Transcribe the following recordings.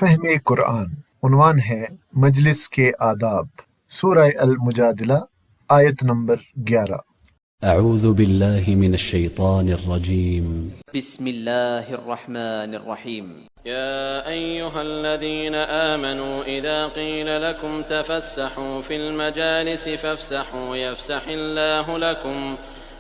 فہم قرآن عنوان ہے مجلس کے آداب، سورہ المجادلہ آیت نمبر 11۔ اعوذ باللہ من الشیطان الرجیم بسم اللہ الرحمن الرحیم۔ يا أيها الذين آمنوا إذا قيل لكم تفسحوا في المجالس فافسحوا يفسح الله لكم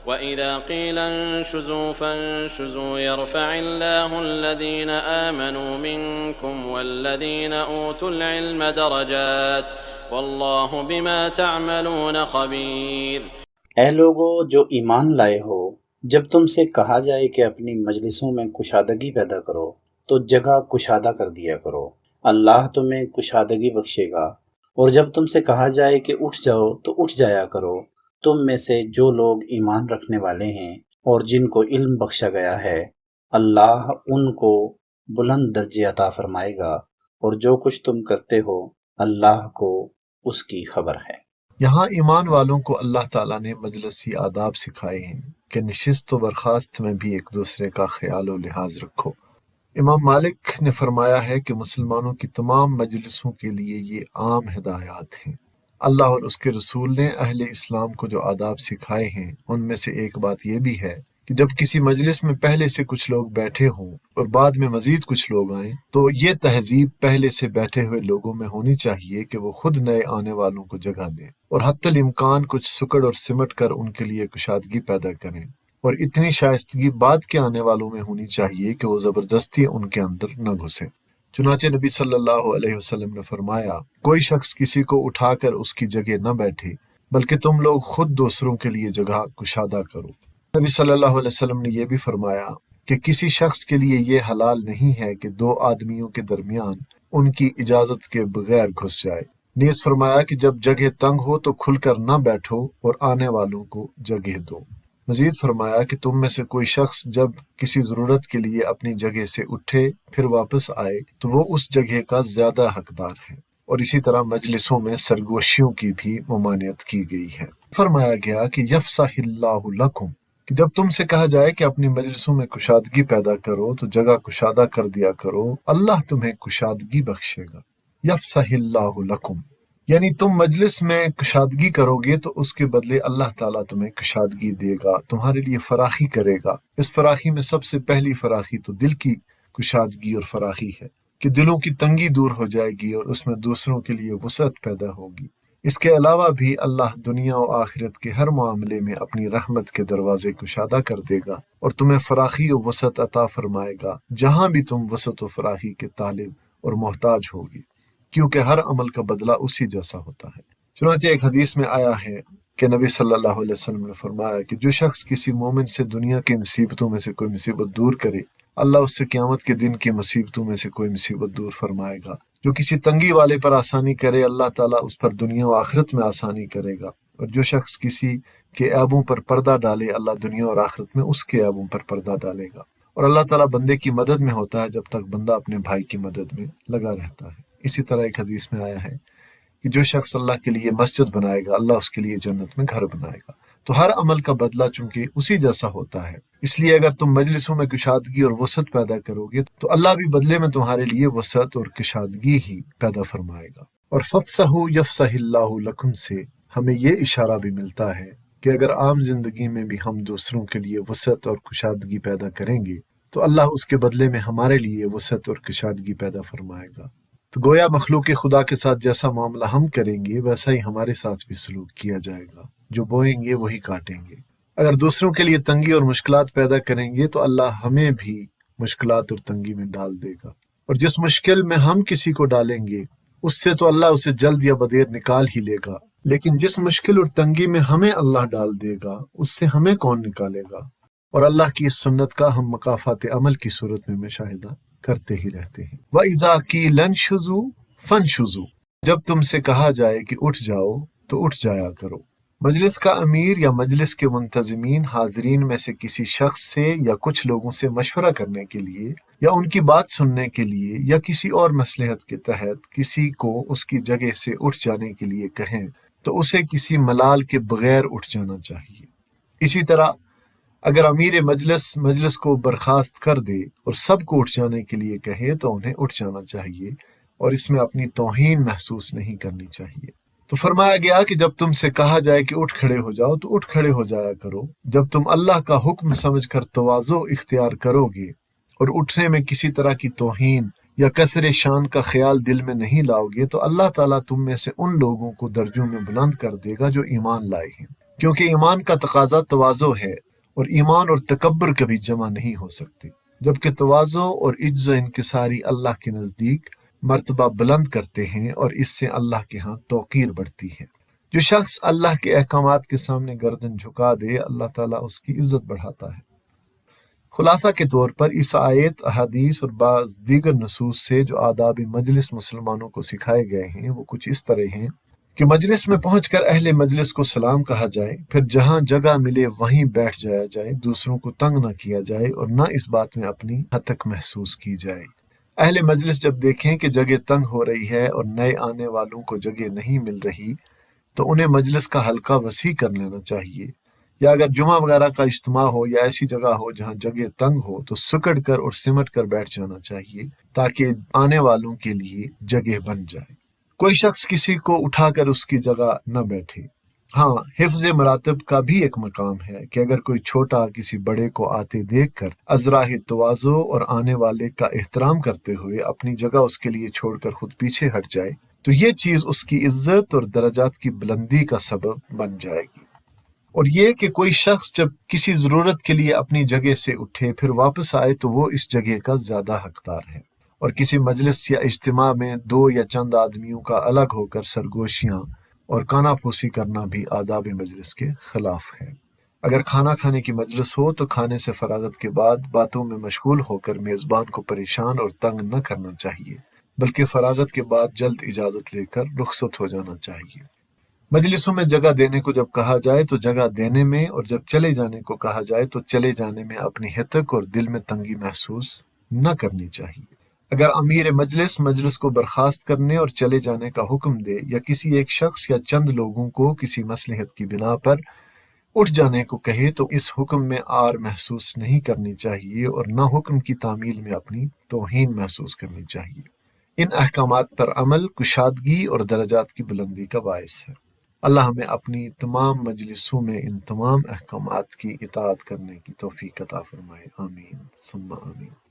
وإذا قيل انشزوا فانشزوا يرفع الله الذين آمنوا منكم والذين أوتوا العلم درجات والله بما تعملون خبير۔ اے لوگو جو ایمان لائے ہو، جب تم سے کہا جائے کہ اپنی مجلسوں میں کشادگی پیدا کرو تو جگہ کشادہ کر دیا کرو، اللہ تمہیں کشادگی بخشے گا۔ اور جب تم سے کہا جائے کہ اٹھ جاؤ تو اٹھ جایا کرو، تم میں سے جو لوگ ایمان رکھنے والے ہیں اور جن کو علم بخشا گیا ہے، اللہ ان کو بلند درجے عطا فرمائے گا، اور جو کچھ تم کرتے ہو اللہ کو اس کی خبر ہے۔ یہاں ایمان والوں کو اللہ تعالیٰ نے مجلسی آداب سکھائے ہیں کہ نشست و برخاست میں بھی ایک دوسرے کا خیال و لحاظ رکھو۔ امام مالک نے فرمایا ہے کہ مسلمانوں کی تمام مجلسوں کے لیے یہ عام ہدایات ہیں۔ اللہ اور اس کے رسول نے اہل اسلام کو جو آداب سکھائے ہیں ان میں سے ایک بات یہ بھی ہے کہ جب کسی مجلس میں پہلے سے کچھ لوگ بیٹھے ہوں اور بعد میں مزید کچھ لوگ آئیں تو یہ تہذیب پہلے سے بیٹھے ہوئے لوگوں میں ہونی چاہیے کہ وہ خود نئے آنے والوں کو جگہ دیں اور حتی الامکان کچھ سکڑ اور سمٹ کر ان کے لیے کشادگی پیدا کریں، اور اتنی شائستگی بعد کے آنے والوں میں ہونی چاہیے کہ وہ زبردستی ان کے اندر نہ گھسیں۔ چنانچہ نبی صلی اللہ علیہ وسلم نے فرمایا، کوئی شخص کسی کو اٹھا کر اس کی جگہ نہ بیٹھے بلکہ تم لوگ خود دوسروں کے لیے جگہ کشادہ کرو۔ نبی صلی اللہ علیہ وسلم نے یہ بھی فرمایا کہ کسی شخص کے لیے یہ حلال نہیں ہے کہ دو آدمیوں کے درمیان ان کی اجازت کے بغیر گھس جائے۔ نیز فرمایا کہ جب جگہ تنگ ہو تو کھل کر نہ بیٹھو اور آنے والوں کو جگہ دو۔ مزید فرمایا کہ تم میں سے کوئی شخص جب کسی ضرورت کے لیے اپنی جگہ سے اٹھے پھر واپس آئے تو وہ اس جگہ کا زیادہ حقدار ہے، اور اسی طرح مجلسوں میں سرگوشیوں کی بھی ممانعت کی گئی ہے۔ فرمایا گیا کہ یفسح اللہ لکم، کہ جب تم سے کہا جائے کہ اپنی مجلسوں میں کشادگی پیدا کرو تو جگہ کشادہ کر دیا کرو، اللہ تمہیں کشادگی بخشے گا۔ یفسح اللہ لکم یعنی تم مجلس میں کشادگی کرو گے تو اس کے بدلے اللہ تعالیٰ تمہیں کشادگی دے گا، تمہارے لیے فراخی کرے گا۔ اس فراخی میں سب سے پہلی فراخی تو دل کی کشادگی اور فراخی ہے کہ دلوں کی تنگی دور ہو جائے گی اور اس میں دوسروں کے لیے وسعت پیدا ہوگی۔ اس کے علاوہ بھی اللہ دنیا و آخرت کے ہر معاملے میں اپنی رحمت کے دروازے کشادہ کر دے گا اور تمہیں فراخی و وسعت عطا فرمائے گا جہاں بھی تم وسعت و فراخی کے طالب اور محتاج ہوگی، کیونکہ ہر عمل کا بدلہ اسی جیسا ہوتا ہے۔ چنانچہ ایک حدیث میں آیا ہے کہ نبی صلی اللہ علیہ وسلم نے فرمایا کہ جو شخص کسی مومن سے دنیا کی مصیبتوں میں سے کوئی مصیبت دور کرے، اللہ اس سے قیامت کے دن کی مصیبتوں میں سے کوئی مصیبت دور فرمائے گا۔ جو کسی تنگی والے پر آسانی کرے، اللہ تعالیٰ اس پر دنیا و آخرت میں آسانی کرے گا، اور جو شخص کسی کے عیبوں پر پردہ ڈالے، اللہ دنیا اور آخرت میں اس کے عیبوں پر پردہ ڈالے گا۔ اور اللہ تعالیٰ بندے کی مدد میں ہوتا ہے جب تک بندہ اپنے بھائی کی مدد میں لگا رہتا ہے۔ اسی طرح ایک حدیث میں آیا ہے کہ جو شخص اللہ کے لیے مسجد بنائے گا، اللہ اس کے لیے جنت میں گھر بنائے گا۔ تو ہر عمل کا بدلہ چونکہ اسی جیسا ہوتا ہے، اس لیے اگر تم مجلسوں میں کشادگی اور وسعت پیدا کرو گے تو اللہ بھی بدلے میں تمہارے لیے وسعت اور کشادگی ہی پیدا فرمائے گا۔ اور فَافْسَحُوا یفسح اللہ لکم سے ہمیں یہ اشارہ بھی ملتا ہے کہ اگر عام زندگی میں بھی ہم دوسروں کے لیے وسعت اور کشادگی پیدا کریں گے تو اللہ اس کے بدلے میں ہمارے لیے وسعت اور کشادگی پیدا فرمائے گا۔ تو گویا مخلوق خدا کے ساتھ جیسا معاملہ ہم کریں گے ویسا ہی ہمارے ساتھ بھی سلوک کیا جائے گا، جو بوئیں گے وہی کاٹیں گے۔ اگر دوسروں کے لیے تنگی اور مشکلات پیدا کریں گے تو اللہ ہمیں بھی مشکلات اور تنگی میں ڈال دے گا، اور جس مشکل میں ہم کسی کو ڈالیں گے اس سے تو اللہ اسے جلد یا بدیر نکال ہی لے گا، لیکن جس مشکل اور تنگی میں ہمیں اللہ ڈال دے گا اس سے ہمیں کون نکالے گا؟ اور اللہ کی اس سنت کا ہم مکافات عمل کی صورت میں مشاہدہ کرتے ہی رہتے ہیں۔ وَإِذَا قِيلَ انشُزُوا فَانشُزُوا جب تم سے کہا جائے کہ اٹھ جاؤ تو اٹھ جایا کرو۔ مجلس کا امیر یا مجلس کے منتظمین حاضرین میں سے کسی شخص سے یا کچھ لوگوں سے مشورہ کرنے کے لیے یا ان کی بات سننے کے لیے یا کسی اور مصلحت کے تحت کسی کو اس کی جگہ سے اٹھ جانے کے لیے کہیں تو اسے کسی ملال کے بغیر اٹھ جانا چاہیے۔ اسی طرح اگر امیر مجلس کو برخاست کر دے اور سب کو اٹھ جانے کے لیے کہے تو انہیں اٹھ جانا چاہیے اور اس میں اپنی توہین محسوس نہیں کرنی چاہیے۔ تو فرمایا گیا کہ جب تم سے کہا جائے کہ اٹھ کھڑے ہو جاؤ تو اٹھ کھڑے ہو جایا کرو۔ جب تم اللہ کا حکم سمجھ کر تواضع اختیار کرو گے اور اٹھنے میں کسی طرح کی توہین یا کسر شان کا خیال دل میں نہیں لاؤ گے تو اللہ تعالیٰ تم میں سے ان لوگوں کو درجوں میں بلند کر دے گا جو ایمان لائے ہیں، کیونکہ ایمان کا تقاضا تواضع ہے اور ایمان اور تکبر کبھی جمع نہیں ہو سکتے، جبکہ تواضع اور عجز و انکساری اللہ کے نزدیک مرتبہ بلند کرتے ہیں اور اس سے اللہ کے ہاں توقیر بڑھتی ہے۔ جو شخص اللہ کے احکامات کے سامنے گردن جھکا دے اللہ تعالیٰ اس کی عزت بڑھاتا ہے۔ خلاصہ کے طور پر اس آیت، احادیث اور بعض دیگر نصوص سے جو آداب مجلس مسلمانوں کو سکھائے گئے ہیں وہ کچھ اس طرح ہیں کہ مجلس میں پہنچ کر اہل مجلس کو سلام کہا جائے، پھر جہاں جگہ ملے وہیں بیٹھ جایا جائے، دوسروں کو تنگ نہ کیا جائے اور نہ اس بات میں اپنی حتک محسوس کی جائے۔ اہل مجلس جب دیکھیں کہ جگہ تنگ ہو رہی ہے اور نئے آنے والوں کو جگہ نہیں مل رہی تو انہیں مجلس کا حلقہ وسیع کر لینا چاہیے، یا اگر جمعہ وغیرہ کا اجتماع ہو یا ایسی جگہ ہو جہاں جگہ تنگ ہو تو سکڑ کر اور سمٹ کر بیٹھ جانا چاہیے تاکہ آنے والوں کے لیے جگہ بن جائے۔ کوئی شخص کسی کو اٹھا کر اس کی جگہ نہ بیٹھے۔ ہاں، حفظ مراتب کا بھی ایک مقام ہے کہ اگر کوئی چھوٹا کسی بڑے کو آتے دیکھ کر ازراہ تواضع اور آنے والے کا احترام کرتے ہوئے اپنی جگہ اس کے لیے چھوڑ کر خود پیچھے ہٹ جائے تو یہ چیز اس کی عزت اور درجات کی بلندی کا سبب بن جائے گی۔ اور یہ کہ کوئی شخص جب کسی ضرورت کے لیے اپنی جگہ سے اٹھے پھر واپس آئے تو وہ اس جگہ کا زیادہ حقدار ہے۔ اور کسی مجلس یا اجتماع میں دو یا چند آدمیوں کا الگ ہو کر سرگوشیاں اور کانا پھوسی کرنا بھی آداب مجلس کے خلاف ہے۔ اگر کھانا کھانے کی مجلس ہو تو کھانے سے فراغت کے بعد باتوں میں مشغول ہو کر میزبان کو پریشان اور تنگ نہ کرنا چاہیے، بلکہ فراغت کے بعد جلد اجازت لے کر رخصت ہو جانا چاہیے۔ مجلسوں میں جگہ دینے کو جب کہا جائے تو جگہ دینے میں، اور جب چلے جانے کو کہا جائے تو چلے جانے میں اپنی حتک اور دل میں تنگی محسوس نہ کرنی چاہیے۔ اگر امیر مجلس کو برخاست کرنے اور چلے جانے کا حکم دے یا کسی ایک شخص یا چند لوگوں کو کسی مصلحت کی بنا پر اٹھ جانے کو کہے تو اس حکم میں آر محسوس نہیں کرنی چاہیے اور نہ حکم کی تعمیل میں اپنی توہین محسوس کرنی چاہیے۔ ان احکامات پر عمل کشادگی اور درجات کی بلندی کا باعث ہے۔ اللہ ہمیں اپنی تمام مجلسوں میں ان تمام احکامات کی اطاعت کرنے کی توفیق عطا فرمائے۔ آمین ثم آمین۔